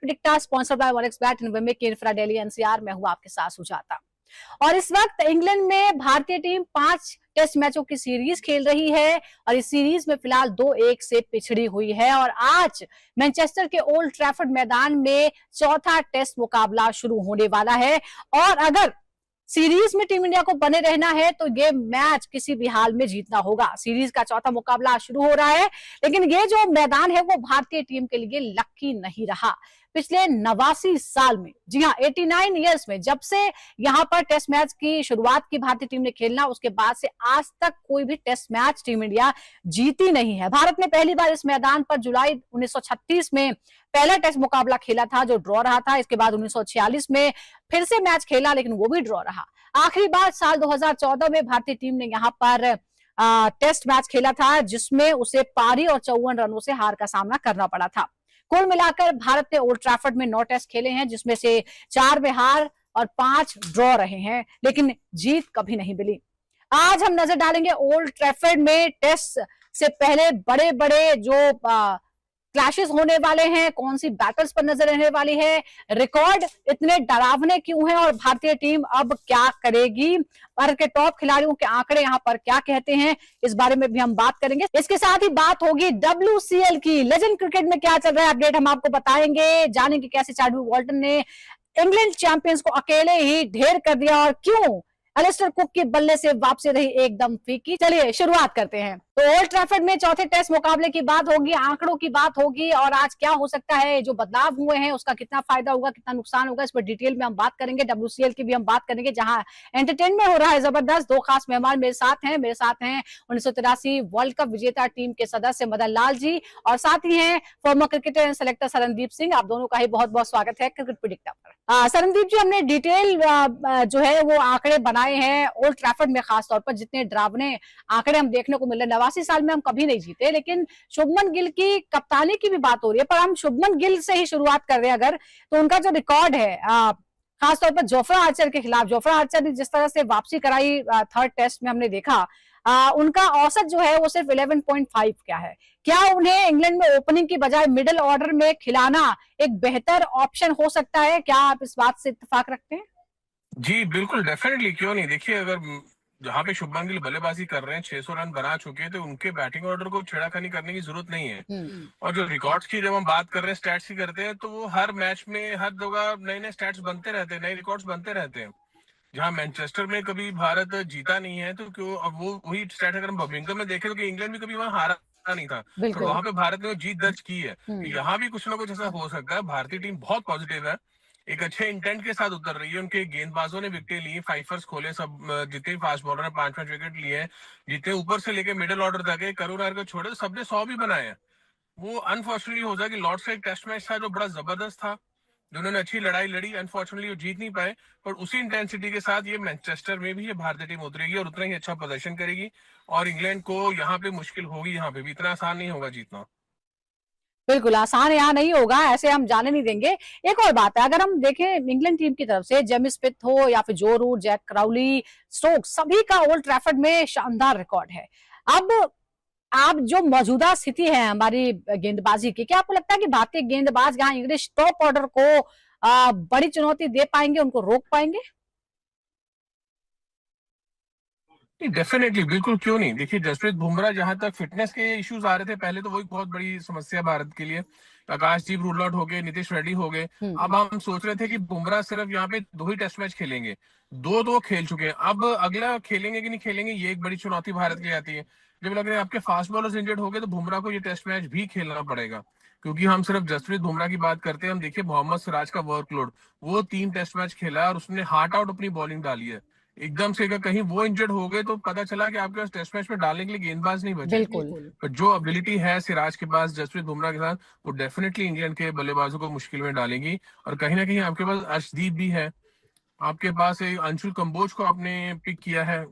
Predictor sponsored by वॉलेक्स बैट and विमेक इंफ्रा दिल्ली एनसीआर। मैं हूं आपके साथ सुजाता। और इस वक्त इंग्लैंड में भारतीय टीम 5 टेस्ट मैचों की सीरीज खेल रही है और इस सीरीज में फिलहाल 2-1 से पिछड़ी हुई है। और आज मैनचेस्टर के ओल्ड ट्रैफर्ड मैदान में चौथा टेस्ट मुकाबला शुरू होने वाला है और अगर सीरीज में टीम इंडिया को बने रहना है तो ये मैच किसी भी हाल में जीतना होगा। सीरीज का चौथा मुकाबला शुरू हो रहा है, लेकिन ये जो मैदान है वो भारतीय टीम के लिए लकी नहीं रहा। पिछले 89 साल में, जी हाँ 89 इयर्स में, जब से यहां पर टेस्ट मैच की शुरुआत की भारतीय टीम ने खेलना, उसके बाद से आज तक कोई भी टेस्ट मैच टीम इंडिया जीती नहीं है। भारत ने पहली बार इस मैदान पर जुलाई 1936 में पहला टेस्ट मुकाबला खेला था जो ड्रॉ रहा था। इसके बाद 1946 में फिर से मैच खेला लेकिन वो भी ड्रॉ रहा। आखिरी बार साल 2014 में भारतीय टीम ने यहां पर टेस्ट मैच खेला था जिसमें उसे पारी और 54 रनों से हार का सामना करना पड़ा था। कुल मिलाकर भारत ने ओल्ड ट्रैफर्ड में 9 टेस्ट खेले हैं जिसमें से 4 में हार और 5 ड्रॉ रहे हैं, लेकिन जीत कभी नहीं मिली। आज हम नजर डालेंगे ओल्ड ट्रैफर्ड में टेस्ट से पहले बड़े बड़े जो क्लैशेस होने वाले हैं, कौन सी बैटल्स पर नजर रहने वाली है, रिकॉर्ड इतने डरावने क्यों हैं और भारतीय टीम अब क्या करेगी, भारत के टॉप खिलाड़ियों के आंकड़े यहां पर क्या कहते हैं, इस बारे में भी हम बात करेंगे। इसके साथ ही बात होगी WCL की, लेजेंड क्रिकेट में क्या चल रहा है अपडेट हम आपको बताएंगे। जानेंगे कैसे चैडविक वॉल्टन ने इंग्लैंड चैंपियंस को अकेले ही ढेर कर दिया और क्यों एलिस्टर कुक के बल्ले से वापसी रही एकदम फीकी। चलिए शुरुआत करते हैं। तो ओल्ड ट्रैफर्ड में चौथे टेस्ट मुकाबले की बात होगी, आंकड़ों की बात होगी और आज क्या हो सकता है, जो बदलाव हुए हैं उसका कितना फायदा होगा, कितना नुकसान होगा, इस पर डिटेल में हम बात करेंगे। WCL की भी हम बात करेंगे जहां एंटरटेनमेंट हो रहा है जबरदस्त। 2 खास मेहमान मेरे साथ हैं 1983 वर्ल्ड कप विजेता टीम के सदस्य मदन लाल जी और साथ ही हैं farmer cricketer and selector Sarandeep Singh. आप दोनों का ही बहुत बहुत स्वागत है क्रिकेट प्रेडिक्टर पर। सरनदीप जी, हमने डिटेल जो है वो आंकड़े बनाए हैं ओल्ड ट्रैफर्ड में, खासतौर पर जितने डरावने आंकड़े हम देखने को मिल रहे हैं। 89 साल में हम कभी नहीं जीते, लेकिन शुभमन गिल की कप्तानी की भी बात हो रही है, पर हम शुभमन गिल से ही शुरुआत कर रहे हैं अगर, तो उनका जो रिकॉर्ड है खासतौर पर जोफ्रा आर्चर के खिलाफ, जोफ्रा आर्चर ने जिस तरह से वापसी कराई थर्ड टेस्ट में हमने देखा, उनका औसत जो है वो सिर्फ 11.5 क्या है। क्या उन्हें इंग्लैंड में ओपनिंग की बजाय मिडिल ऑर्डर में खिलाना एक बेहतर ऑप्शन हो सकता है? क्या आप इस बात से इत्तेफाक रखते हैं? जी बिल्कुल, डेफिनेटली, क्यों नहीं। देखिए, अगर जहाँ पे शुभमन गिल बल्लेबाजी कर रहे हैं, 600 रन बना चुके हैं, तो उनके बैटिंग ऑर्डर को छेड़खानी करने की जरूरत नहीं है। और जो रिकॉर्ड्स की जब हम बात कर रहे हैं, स्टैट्स की करते हैं, तो वो हर मैच में हर जगह नए नए स्टैट्स बनते रहते हैं, नए रिकॉर्ड्स बनते रहते हैं। जहाँ मैनचेस्टर में कभी भारत जीता नहीं है, तो क्यों अब वो वही स्टैट अगर हम बर्मिंघम में देखें तो कि इंग्लैंड भी कभी वहां हारा नहीं था, तो वहां पे भारत ने वो जीत दर्ज की है। यहाँ भी कुछ ना कुछ ऐसा हो सकता है। भारतीय टीम बहुत पॉजिटिव है, एक अच्छे इंटेंट के साथ उतर रही है। उनके गेंदबाजों ने विकेट ली, फाइफर्स खोले, सब जितने फास्ट बॉलर ने 5-5 विकेट लिए हैं, जितने ऊपर से लेके मिडिल ऑर्डर तक है, करुण नायर को छोड़े तो सबने 100 भी बनाए हैं। वो अनफॉर्चुनेटली हो जाए कि लॉर्ड्स का एक टेस्ट मैच था जो बड़ा जबरदस्त था, जिन्होंने अच्छी लड़ाई लड़ी, अनफॉर्चुनेटली वो जीत नहीं पाए, पर उसी इंटेंसिटी के साथ ये मैनचेस्टर में भी ये भारतीय टीम उतरेगी और उतना ही अच्छा प्रदर्शन करेगी और इंग्लैंड को यहाँ पे मुश्किल होगी, यहाँ पे भी इतना आसान नहीं होगा जीतना। बिल्कुल आसान यहाँ नहीं होगा, ऐसे हम जाने नहीं देंगे। एक और बात है, अगर हम देखें इंग्लैंड टीम की तरफ से, जेमी स्मिथ हो या फिर जो रूट, जैक क्राउली, स्टोक्स, सभी का ओल्ड ट्रैफर्ड में शानदार रिकॉर्ड है। अब आप जो मौजूदा स्थिति है हमारी गेंदबाजी की, क्या आपको लगता है कि भारतीय गेंदबाज यहाँ इंग्लिश टॉप ऑर्डर को बड़ी चुनौती दे पाएंगे, उनको रोक पाएंगे? डेफिनेटली, बिल्कुल, क्यों नहीं। देखिए, जसप्रीत बुमराह, जहां तक फिटनेस के इश्यूज आ रहे थे पहले, तो वही बहुत बड़ी समस्या भारत के लिए। आकाशदीप रूल आउट हो गए, नीतीश रेड्डी हो गए। अब हम सोच रहे थे कि बुमराह सिर्फ यहाँ पे 2 ही टेस्ट मैच खेलेंगे, 2 तो खेल चुके हैं, अब अगला खेलेंगे कि नहीं खेलेंगे, ये एक बड़ी चुनौती भारत के लिए आती है। जब लग रहा है आपके फास्ट बॉलर्स इंजर्ड हो गए, तो बुमराह को ये टेस्ट मैच भी खेलना पड़ेगा, क्योंकि हम सिर्फ जसप्रीत बुमराह की बात करते हैं। हम देखिए मोहम्मद सिराज का वर्कलोड, वो 3 टेस्ट मैच खेला और उसने हार्ट आउट अपनी बॉलिंग डाली है। एकदम से अगर कहीं वो इंजर्ड हो गए तो पता चला कि आपके पास टेस्ट मैच में डालने के लिए गेंदबाज नहीं बचे। पर जो एबिलिटी है सिराज के पास जसप्रीत बुमराह के साथ, वो डेफिनेटली इंग्लैंड के बल्लेबाजों को मुश्किल में डालेगी। और कहीं ना कहीं आपके पास अर्शदीप भी है, आपके पास एक अंशुल कंबोज को आपने पिक किया है,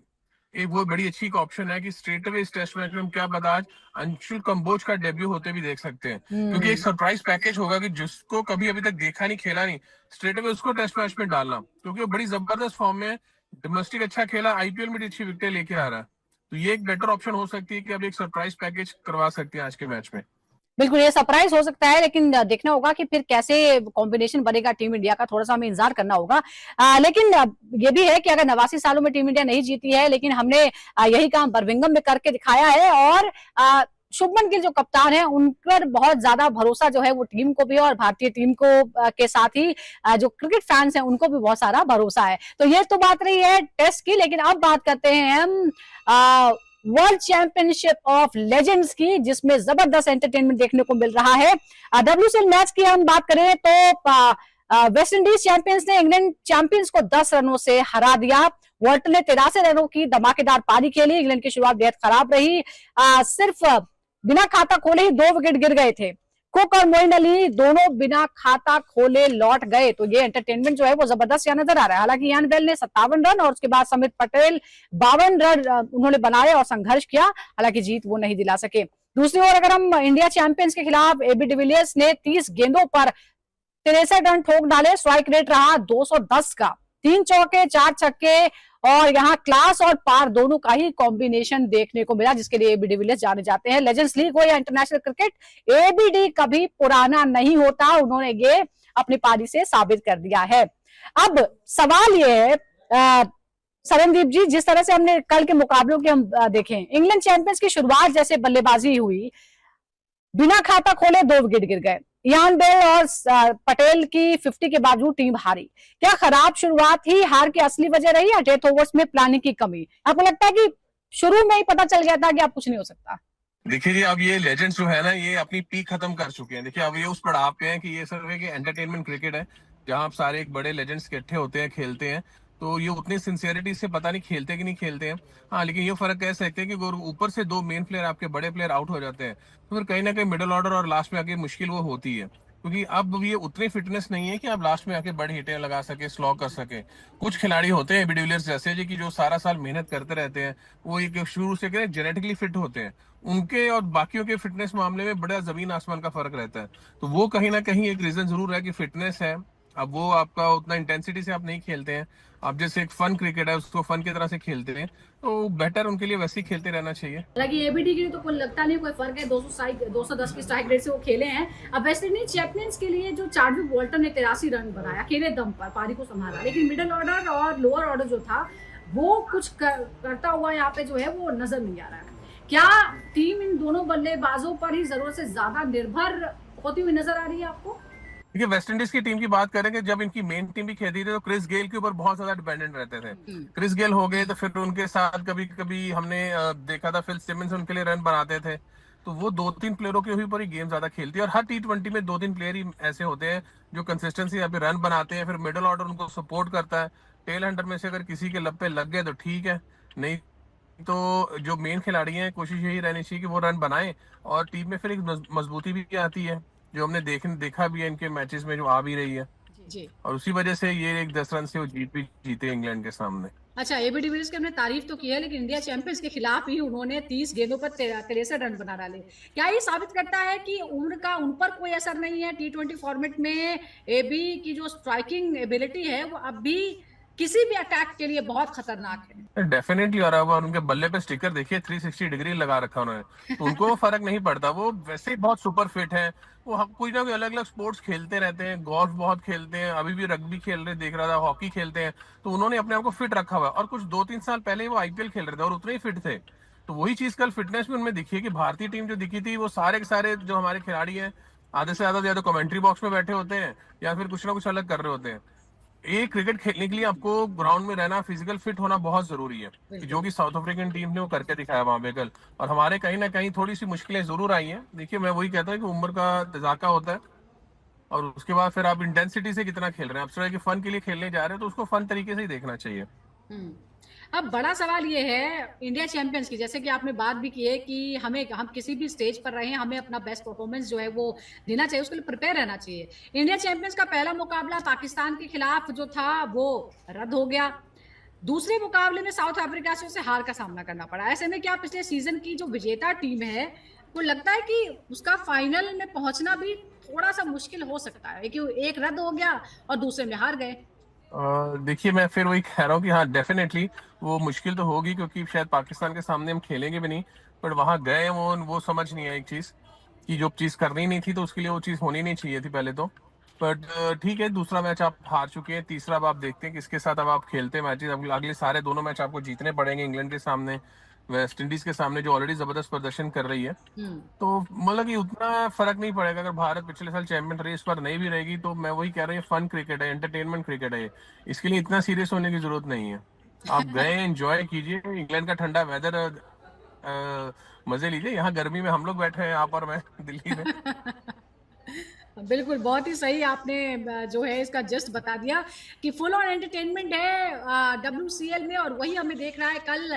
एक वो बड़ी अच्छी ऑप्शन है कि स्ट्रेट अवे इस टेस्ट मैच में हम क्या पता आज अंशुल कंबोज का डेब्यू होते भी देख सकते हैं, क्योंकि एक सरप्राइज पैकेज होगा कि जिसको कभी अभी तक देखा नहीं, खेला नहीं, स्ट्रेट अवे उसको टेस्ट मैच में डालना, क्योंकि वो बड़ी जबरदस्त फॉर्म में, डोमेस्टिक अच्छा खेला, आईपीएल में भी अच्छी विकेट लेके आ रहा है। तो ये एक बेटर ऑप्शन हो सकती है कि अब एक सरप्राइज पैकेज करवा सकते हैं आज के मैच में। बिल्कुल ये सरप्राइज हो सकता है, लेकिन देखना होगा कि फिर कैसे कॉम्बिनेशन बनेगा टीम इंडिया का, थोड़ा सा हमें इंतजार करना होगा। लेकिन ये भी है कि अगर 89 सालों में टीम इंडिया नहीं जीती है, लेकिन हमने यही काम बर्मिंघम में करके दिखाया है, और शुभमन गिल जो कप्तान है उन पर बहुत ज्यादा भरोसा जो है वो टीम को भी और भारतीय टीम को के साथ ही जो क्रिकेट फैंस हैं उनको भी बहुत सारा भरोसा है। तो ये तो बात रही है टेस्ट की, लेकिन अब बात करते हैं हम वर्ल्ड चैंपियनशिप ऑफ लेजेंड्स की, जिसमें जबरदस्त एंटरटेनमेंट देखने को मिल रहा है। डब्ल्यूसीएल मैच की हम बात करें तो वेस्ट इंडीज चैंपियंस ने इंग्लैंड चैंपियंस को 10 रनों से हरा दिया। वॉल्टर ने 83 रनों की धमाकेदार पारी खेली। इंग्लैंड की शुरुआत बेहद खराब रही। सिर्फ बिना खाता खोले ही 2 विकेट गिर गए थे। कुक और मोइन अली दोनों बिना खाता खोले लौट गए। तो ये एंटरटेनमेंट जो है वो जबरदस्त यहाँ नजर आ रहा है। हालांकि यान बेल ने 57 रन और उसके बाद समित पटेल 52 रन उन्होंने बनाए और संघर्ष किया, हालांकि जीत वो नहीं दिला सके। दूसरी ओर अगर हम इंडिया चैंपियंस के खिलाफ एबी डिविलियर्स ने 30 गेंदों पर 63 रन ठोक डाले। स्ट्राइक रेट रहा 210 का, 3 चौके 4 छक्के, और यहाँ क्लास और पार दोनों का ही कॉम्बिनेशन देखने को मिला, जिसके लिए एबी डिविलियर्स जाने जाते हैं। लेजेंड्स लीग हो या इंटरनेशनल क्रिकेट, एबीडी कभी पुराना नहीं होता। उन्होंने ये अपनी पारी से साबित कर दिया है। अब सवाल ये है सरनदीप जी, जिस तरह से हमने कल के मुकाबलों के हम देखें, इंग्लैंड चैंपियंस की शुरुआत जैसे बल्लेबाजी हुई, बिना खाता खोले 2 विकेट गिर गए। यान बेल और पटेल की 50 के बावजूद टीम हारी। क्या खराब शुरुआत ही हार की असली वजह रही या डेथ ओवर्स में प्लानिंग की कमी? आपको लगता है कि शुरू में ही पता चल गया था कि आप कुछ नहीं हो सकता? देखिए जी, अब ये लेजेंड्स जो है ना, ये अपनी पीक खत्म कर चुके हैं। देखिए अब ये उस पड़ाव पे हैं कि ये सिर्फ एक एंटरटेनमेंट क्रिकेट है, जहां आप सारे एक बड़े लेजेंड्स इकट्ठे होते हैं, खेलते हैं। तो ये उतनी सिंसियरिटी से पता नहीं खेलते कि नहीं खेलते हैं। हाँ, लेकिन ये फर्क कह सकते हैं कि अगर ऊपर से 2 मेन प्लेयर, आपके बड़े प्लेयर आउट हो जाते हैं, तो फिर कहीं ना कहीं मिडिल ऑर्डर और लास्ट में आके मुश्किल वो होती है, क्योंकि अब ये उतनी फिटनेस नहीं है कि आप लास्ट में आके बड़ी हिटें लगा सके, स्लॉग कर सके। कुछ खिलाड़ी होते हैं डिविलियर्स जैसे जी, कि जो सारा साल मेहनत करते रहते हैं, वो एक शुरू से जेनेटिकली फिट होते हैं। उनके और बाकियों के फिटनेस मामले में बड़ा जमीन आसमान का फर्क रहता है। तो वो कहीं ना कहीं एक रीजन जरूर है कि फिटनेस है। अब वो आपका उतना इंटेंसिटी से आप नहीं खेलते हैं, आप जैसे एक फन क्रिकेट है उसको फन की तरह से खेलते हैं, तो बेटर उनके लिए वैसे ही खेलते रहना चाहिए। हालांकि एबीडी के लिए तो कोई लगता नहीं कोई फर्क है, 210 की स्ट्राइक रेट से वो खेले हैं। अब वेस्ट इंडीज चैंपियंस के लिए जो चार्विक वॉल्टर ने 83 रन बनाया, अकेले दम पर पारी को संभाला, लेकिन मिडिल ऑर्डर और लोअर ऑर्डर जो था वो कुछ करता हुआ यहाँ पे जो है वो नजर नहीं आ रहा है। क्या टीम इन दोनों बल्लेबाजों पर ही जरूरत से ज्यादा निर्भर होती हुई नजर आ रही है आपको? देखिए वेस्ट इंडीज की टीम की बात करेंगे, जब इनकी मेन टीम भी खेलती थी तो क्रिस गेल के ऊपर बहुत ज्यादा डिपेंडेंट रहते थे। क्रिस गेल हो गए तो फिर उनके साथ कभी कभी हमने देखा था फिल सिमंस उनके लिए रन बनाते थे। तो वो 2-3 प्लेयरों के ऊपर ही गेम ज्यादा खेलती है, और हर T20 में 2-3 प्लेयर ही ऐसे होते हैं जो कंसिस्टेंसी यहाँ पे रन बनाते हैं, फिर मिडिल ऑर्डर उनको सपोर्ट करता है। टेल हंटर में से अगर किसी के लब पे लग गए तो ठीक है, नहीं तो जो मेन खिलाड़ी हैं कोशिश यही रहनी चाहिए कि वो रन बनाएं, और टीम में फिर एक मजबूती भी आती है, जो हमने देखा भी है इनके मैचेस में जो आ भी रही है। जी। और उसी वजह से ये एक 10 रन से वो जीते इंग्लैंड के सामने। अच्छा, एबी डिविलियर्स की हमने तारीफ तो की है, लेकिन इंडिया चैंपियंस के खिलाफ ही उन्होंने 30 गेंदों पर 63 रन बना डाले। क्या ये साबित करता है कि उम्र का उन पर कोई असर नहीं है? T20 फॉर्मेट में एबी की जो स्ट्राइकिंग एबिलिटी है वो अब भी किसी भी अटैक के लिए बहुत खतरनाक है। डेफिनेटली, और अब उनके बल्ले पे स्टिकर देखिए 360 डिग्री लगा रखा उन्होंने, तो उनको फर्क नहीं पड़ता। वो वैसे ही बहुत सुपर फिट है। वो कोई ना कोई अलग अलग स्पोर्ट्स खेलते रहते हैं, गोल्फ बहुत खेलते हैं, अभी भी रग्बी खेल रहे देख रहा था, हॉकी खेलते हैं। तो उन्होंने अपने आप को फिट रखा हुआ है, और कुछ 2-3 साल पहले वो आईपीएल खेल रहे थे और उतने ही फिट थे। तो वही चीज कल फिटनेस में उनमें दिखी है कि भारतीय टीम जो दिखी थी, वो सारे के सारे जो हमारे खिलाड़ी हैं, आधे से ज्यादा कमेंट्री बॉक्स में बैठे होते हैं या फिर कुछ ना कुछ अलग कर रहे होते हैं। एक क्रिकेट खेलने के लिए आपको ग्राउंड में रहना, फिजिकल फिट होना बहुत जरूरी है, कि जो कि साउथ अफ्रीकन टीम ने वो करके दिखाया वहां पे कल। और हमारे कहीं ना कहीं थोड़ी सी मुश्किलें जरूर आई हैं। देखिए मैं वही कहता हूँ कि उम्र का तजाका होता है, और उसके बाद फिर आप इंटेंसिटी से कितना खेल रहे हैं। आप सिर्फ फन के लिए खेलने जा रहे हैं तो उसको फन तरीके से ही देखना चाहिए। अब बड़ा सवाल ये है इंडिया चैंपियंस की, जैसे कि आपने बात भी की है कि हम किसी भी स्टेज पर रहे, हमें अपना बेस्ट परफॉर्मेंस जो है वो देना चाहिए, उसके लिए प्रिपेयर रहना चाहिए। इंडिया चैंपियंस का पहला मुकाबला पाकिस्तान के खिलाफ जो था वो रद्द हो गया। दूसरे मुकाबले में साउथ अफ्रीका से उसे हार का सामना करना पड़ा। ऐसे में क्या पिछले सीजन की जो विजेता टीम है, वो लगता है कि उसका फाइनल में पहुंचना भी थोड़ा सा मुश्किल हो सकता है, क्योंकि एक रद्द हो गया और दूसरे में हार गए? देखिए मैं फिर वही कह रहा हूँ कि हाँ डेफिनेटली वो मुश्किल तो होगी, क्योंकि शायद पाकिस्तान के सामने हम खेलेंगे भी नहीं, बट वहां गए वो समझ नहीं है एक चीज कि जो चीज करनी नहीं थी तो उसके लिए वो चीज होनी नहीं चाहिए थी पहले तो। बट ठीक है, दूसरा मैच आप हार चुके हैं, तीसरा अब आप देखते हैं किसके साथ अब आप खेलते हैं मैचेस। अगले सारे दोनों मैच आपको जीतने पड़ेंगे, इंग्लैंड के सामने, वेस्ट इंडीज के सामने जो ऑलरेडी जबरदस्त प्रदर्शन कर रही है। तो मतलब कि उतना फर्क नहीं पड़ेगा। अगर भारत पिछले साल चैंपियन रही, इस पर नहीं भी रहेगी, तो मैं वही कह रहा हूँ, फन क्रिकेट है, एंटरटेनमेंट क्रिकेट है, इसके लिए इतना सीरियस होने की जरूरत नहीं है। आप गए, एंजॉय कीजिए, इंग्लैंड का ठंडा वेदर मजे लीजिए। यहाँ गर्मी में हम लोग बैठे हैं, आप और मैं, दिल्ली में। बिल्कुल, बहुत ही सही आपने जो है इसका जस्ट बता दिया कि फुल ऑन एंटरटेनमेंट है WCL में, और वही हमें देख रहा है। कल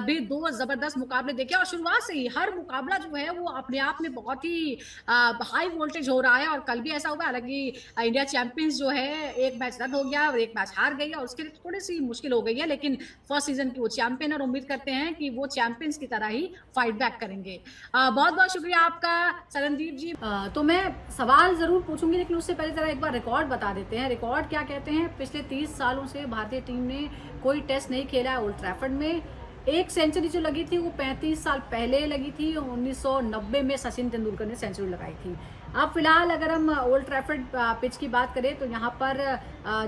भी 2 ज़बरदस्त मुकाबले देखे, और शुरुआत से ही हर मुकाबला जो है वो अपने आप में बहुत ही हाई वोल्टेज हो रहा है, और कल भी ऐसा हुआ। हालांकि इंडिया चैंपियंस जो है, एक मैच रद्द हो गया और एक मैच हार गई, और उसके लिए थोड़ी सी मुश्किल हो गई है, लेकिन फर्स्ट सीजन की वो चैंपियन, और उम्मीद करते हैं कि वो चैंपियंस की तरह ही फाइट बैक करेंगे। बहुत बहुत शुक्रिया आपका सरनदीप जी। तो मैं सवाल जरूर पूछूंगी, लेकिन उससे पहले जरा एक बार रिकॉर्ड बता देते हैं। रिकॉर्ड क्या कहते हैं? पिछले 30 सालों से भारतीय टीम ने कोई टेस्ट नहीं खेला है ओल्ड ट्रैफर्ड में। एक सेंचुरी जो लगी थी वो 35 साल पहले लगी थी, 1990 में सचिन तेंदुलकर ने सेंचुरी लगाई थी। अब फिलहाल अगर हम ओल्ड ट्रैफर्ड पिच की बात करें तो यहाँ पर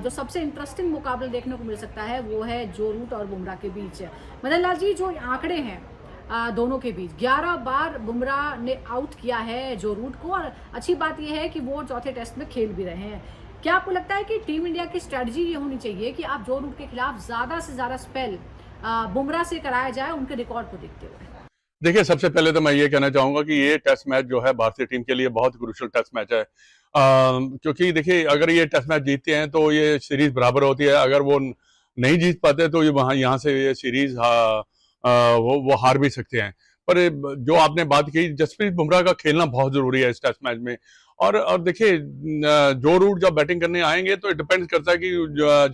जो सबसे इंटरेस्टिंग मुकाबला देखने को मिल सकता है वो है जो रूट और बुमराह के बीच। मदन लाल जी, जो आंकड़े हैं दोनों के बीच, 11 बार बुमराह ने आउट किया है जो रूट को, और अच्छी बात यह है कि वो चौथे टेस्ट में खेल भी रहे हैं। क्या आपको लगता है कि टीम इंडिया की स्ट्रेटजी ये होनी चाहिए कि आप जो रूट के खिलाफ ज्यादा से ज्यादा स्पेल बुमराह से कराया जाए, उनके रिकॉर्ड को देखते हुए? देखिए, सबसे पहले तो मैं ये कहना चाहूंगा कि ये टेस्ट मैच जो है भारतीय टीम के लिए बहुत क्रूशियल टेस्ट मैच है। क्योंकि देखिए, अगर ये टेस्ट मैच जीतते हैं तो ये सीरीज बराबर होती है। अगर वो नहीं जीत पाते तो ये वहाँ यहाँ से ये सीरीज वो हार भी सकते हैं। पर जो आपने बात की, जसप्रीत बुमराह का खेलना बहुत जरूरी है इस टेस्ट मैच में। और देखिए, जो रूट जब बैटिंग करने आएंगे तो डिपेंड करता है कि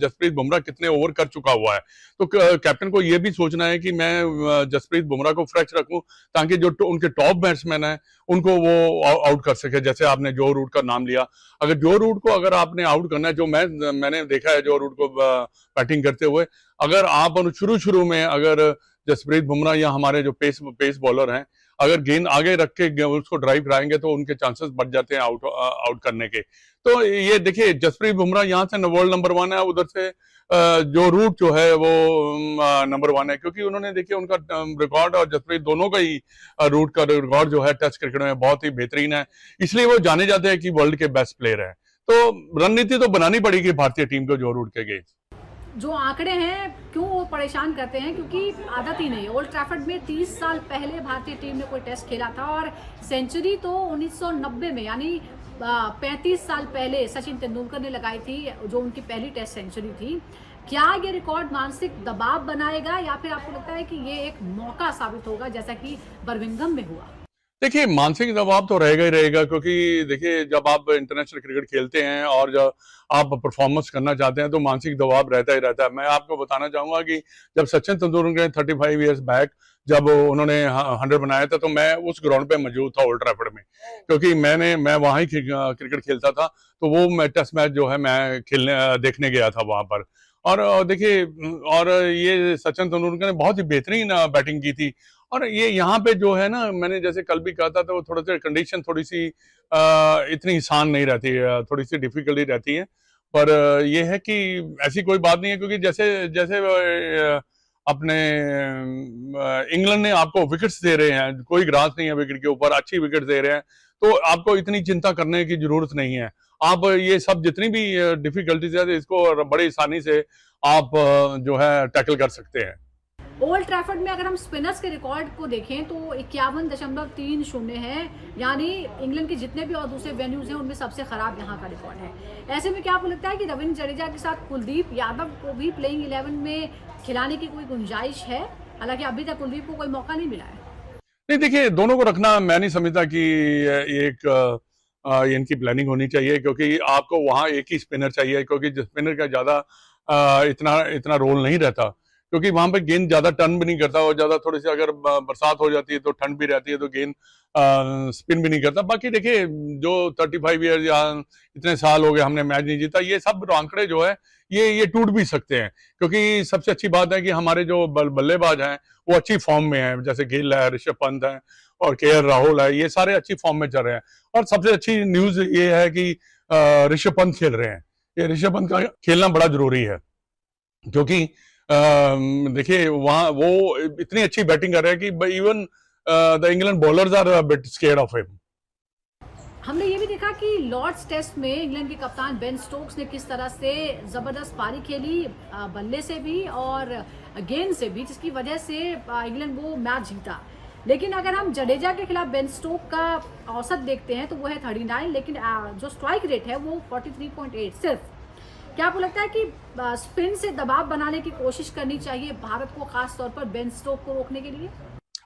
जसप्रीत बुमराह कितने ओवर कर चुका हुआ है। तो कैप्टन को ये भी सोचना है कि मैं जसप्रीत बुमराह को फ्रेश रखूं, ताकि जो उनके टॉप बैट्समैन हैं उनको वो आउट कर सके। जैसे आपने जो रूट का नाम लिया, अगर जो रूट को अगर आपने आउट करना है, जो मैंने देखा है जो रूट को बैटिंग करते हुए, अगर आप शुरू में अगर जसप्रीत बुमराह या हमारे जो पेस बॉलर हैं, अगर गेंद आगे रख के उसको ड्राइव कराएंगे तो उनके चांसेस बढ़ जाते हैं आउट करने के। तो ये देखिए, जसप्रीत बुमराह यहाँ से वर्ल्ड नंबर 1 है, उधर से जो रूट जो है वो नंबर 1 है, क्योंकि उन्होंने देखिए उनका रिकॉर्ड और जसप्रीत दोनों का ही रूट का रिकॉर्ड जो है टेस्ट क्रिकेट में बहुत ही बेहतरीन है। इसलिए वो जाने जाते हैं कि वर्ल्ड के बेस्ट प्लेयर है। तो रणनीति तो बनानी पड़ेगी भारतीय टीम को जो रूट के अगेंस्ट। जो आंकड़े हैं क्यों वो परेशान करते हैं? क्योंकि आदत ही नहीं। ओल्ड ट्रैफर्ड में 30 साल पहले भारतीय टीम ने कोई टेस्ट खेला था, और सेंचुरी तो 1990 में, यानी 35 साल पहले सचिन तेंदुलकर ने लगाई थी, जो उनकी पहली टेस्ट सेंचुरी थी। क्या ये रिकॉर्ड मानसिक दबाव बनाएगा, या फिर आपको लगता है कि ये एक मौका साबित होगा, जैसा कि बर्मिंघम में हुआ? देखिए, मानसिक दबाव तो रहेगा ही रहेगा, क्योंकि देखिए जब आप इंटरनेशनल क्रिकेट खेलते हैं और जब आप परफॉर्मेंस करना चाहते हैं तो मानसिक दबाव रहता ही रहता है। मैं आपको बताना चाहूंगा कि जब सचिन तेंदुलकर ने 35 ईयर्स बैक जब उन्होंने 100 बनाया था, तो मैं उस ग्राउंड पे मौजूद था ओल्ड ट्रैफर्ड में, क्योंकि मैं वहाँ ही क्रिकेट खेलता था। तो वो टेस्ट मैच जो है मैं देखने गया था वहां पर। और देखिए, और ये सचिन तेंदुलकर ने बहुत ही बेहतरीन बैटिंग की थी। और ये यहाँ पे जो है ना, मैंने जैसे कल भी कहा था, तो थोड़ा सा कंडीशन थोड़ी सी इतनी आसान नहीं रहती है, थोड़ी सी डिफिकल्टी रहती है। पर ये है कि ऐसी कोई बात नहीं है, क्योंकि जैसे जैसे अपने इंग्लैंड ने आपको विकेट्स दे रहे हैं, कोई ग्रास नहीं है विकेट के ऊपर, अच्छी विकेट दे रहे हैं, तो आपको इतनी चिंता करने की जरूरत नहीं है। आप ये सब जितनी भी डिफिकल्टीज है, इसको बड़ी आसानी से आप जो है टैकल कर सकते हैं। ओल्ड ट्रैफर्ड में अगर हम स्पिनर्स के रिकॉर्ड को देखें तो 51.30 है, यानी इंग्लैंड के जितने भी और दूसरे वेन्यूज हैं उनमें सबसे खराब यहाँ का रिकॉर्ड है। ऐसे में क्या आपको लगता है कि रविंद्र जडेजा के साथ कुलदीप यादव को भी प्लेइंग 11 में खिलाने की कोई गुंजाइश है? हालांकि अभी तक कुलदीप को कोई मौका नहीं मिला है। नहीं, देखिए, दोनों को रखना मैं नहीं समझता कि एक इनकी प्लानिंग होनी चाहिए, क्योंकि आपको वहाँ एक ही स्पिनर चाहिए, क्योंकि स्पिनर का ज्यादा इतना रोल नहीं रहता, क्योंकि वहां पे गेंद ज्यादा टर्न भी नहीं करता, और ज्यादा थोड़ी सी अगर बरसात हो जाती है तो ठंड भी रहती है तो गेंद स्पिन भी नहीं करता। बाकी देखिए, जो 35 ईयर्स या इतने साल हो गए हमने मैच नहीं जीता, ये सब आंकड़े जो है ये टूट भी सकते हैं, क्योंकि सबसे अच्छी बात है कि हमारे जो बल्लेबाज हैं वो अच्छी फॉर्म में हैं, जैसे गिल है, ऋषभ पंत है, और केएल राहुल है, ये सारे अच्छी फॉर्म में चल रहे हैं। और सबसे अच्छी न्यूज ये है कि ऋषभ पंत खेल रहे हैं। ये ऋषभ पंत का खेलना बड़ा जरूरी है, क्योंकि देखिए वहां वो इतनी अच्छी बैटिंग कर रहे हैं कि even the England bowlers are bit scared of him. हमने ये भी देखा कि लॉर्ड्स टेस्ट में इंग्लैंड के कप्तान बेन स्टोक्स ने किस तरह से जबरदस्त पारी खेली, बल्ले से भी और गेंद से भी, जिसकी वजह से इंग्लैंड वो मैच जीता। लेकिन अगर हम जडेजा के खिलाफ बेन स्टोक का औसत देखते हैं तो वो है 39, लेकिन जो स्ट्राइक रेट है वो 43.8 सिर्फ। क्या आपको लगता है कि स्पिन से दबाव बनाने की कोशिश करनी चाहिए भारत को, खास तौर पर बेन स्टोक को रोकने के लिए?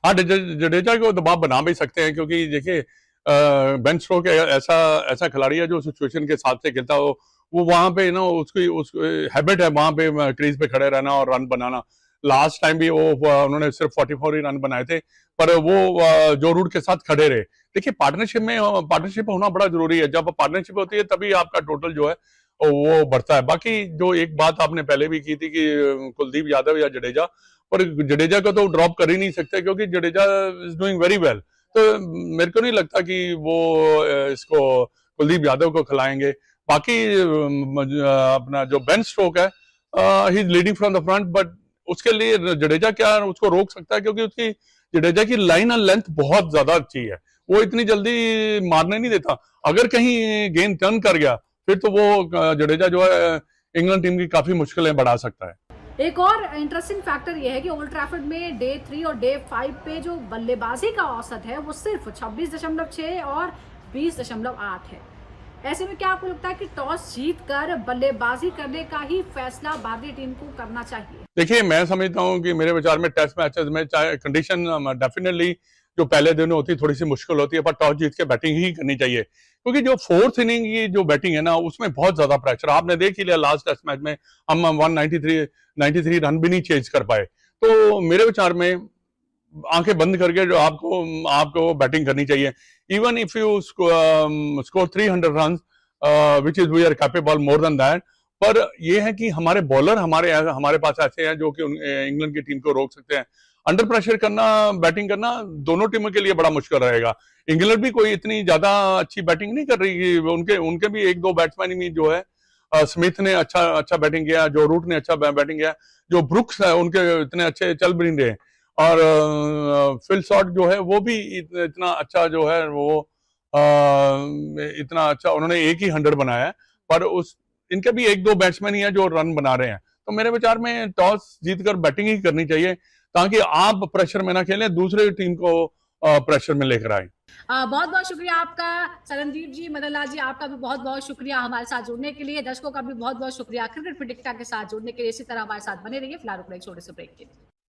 हाँ, जडेजा को दबाव बना भी सकते हैं, क्योंकि देखिए बेन स्टोक ऐसा खिलाड़ी है जो सिचुएशन के हिसाब से खेलता हो। वो वहां पे ना उसकी हैबिट है वहां पे क्रीज पे खड़े रहना और रन बनाना। लास्ट टाइम भी वो उन्होंने सिर्फ 44 ही रन बनाए थे, पर वो जो रूट के साथ खड़े रहे। देखिए पार्टनरशिप होना बड़ा जरूरी है। जब पार्टनरशिप होती है तभी आपका टोटल जो है वो बढ़ता है। बाकी जो एक बात आपने पहले भी की थी कि कुलदीप यादव या जडेजा, पर जडेजा को तो ड्रॉप कर ही नहीं सकते, क्योंकि Jadeja is doing very well. तो मेरे को नहीं लगता कि वो इसको कुलदीप यादव को खिलाएंगे। बाकी अपना जो बेन स्टोक है, he is leading from the front, but उसके लिए जडेजा क्या उसको रोक सकता है, क्योंकि उसकी जडेजा की लाइन और लेंथ बहुत ज्यादा अच्छी है। वो इतनी जल्दी मारने नहीं देता। अगर कहीं गेंद टर्न कर गया फिर तो वो जडेजा जो है इंग्लैंड टीम की काफी मुश्किलें बढ़ा सकता है। एक और इंटरेस्टिंग फैक्टर यह है कि ओल्ड ट्रैफर्ड में डे 3 और डे 5 पे जो बल्लेबाजी का औसत है वो सिर्फ 26.6 और 20.8 है। ऐसे में क्या आपको लगता है कि टॉस जीतकर बल्लेबाजी करने का ही फैसला भारतीय टीम को करना चाहिए? देखिए, मैं समझता हूं कि मेरे विचार में टेस्ट मैचेस में चाहे कंडीशन डेफिनेटली जो पहले दिन होती है थोड़ी सी मुश्किल होती है, पर टॉस जीत के बैटिंग ही करनी चाहिए, क्योंकि जो फोर्थ इनिंग की जो बैटिंग है ना उसमें बहुत ज्यादा प्रेशर आपने देख ही लिया। लास्ट टेस्ट मैच में हम 193 रन भी नहीं चेज कर पाए। तो मेरे विचार में आंखें बंद करके जो आपको बैटिंग करनी चाहिए। Even if you score 300 run, which is we are capable more than that, पर यह है कि हमारे बॉलर हमारे पास ऐसे हैं जो कि इंग्लैंड की टीम को रोक सकते हैं। अंडर प्रेशर करना, बैटिंग करना दोनों टीमों के लिए बड़ा मुश्किल रहेगा। इंग्लैंड भी कोई इतनी ज्यादा अच्छी बैटिंग नहीं कर रही। उनके भी एक दो बैट्समैन भी जो है, स्मिथ ने अच्छा बैटिंग किया, जो रूट ने अच्छा बैटिंग किया, जो ब्रुक्स है उनके इतने अच्छे चल भी नहीं रहे, और फिल शॉट जो है वो भी इतना अच्छा जो है वो इतना अच्छा, उन्होंने एक ही 100 बनाया है, पर इनके भी एक दो बैट्समैन ही हैं जो रन बना रहे हैं। तो मेरे विचार में टॉस जीतकर बैटिंग ही करनी चाहिए, ताकि आप प्रेशर में ना खेलें, दूसरे टीम को प्रेशर में लेकर आए। बहुत बहुत शुक्रिया आपका सरनदीप जी, मदन लाल जी, आपका भी बहुत बहुत शुक्रिया हमारे साथ जुड़ने के लिए। दर्शकों का भी बहुत बहुत शुक्रिया क्रिकेट प्रेडिक्टर के साथ जुड़ने के लिए। इसी तरह हमारे साथ बने रहिए। फिलहाल रुक रहे छोटे से ब्रेक के लिए।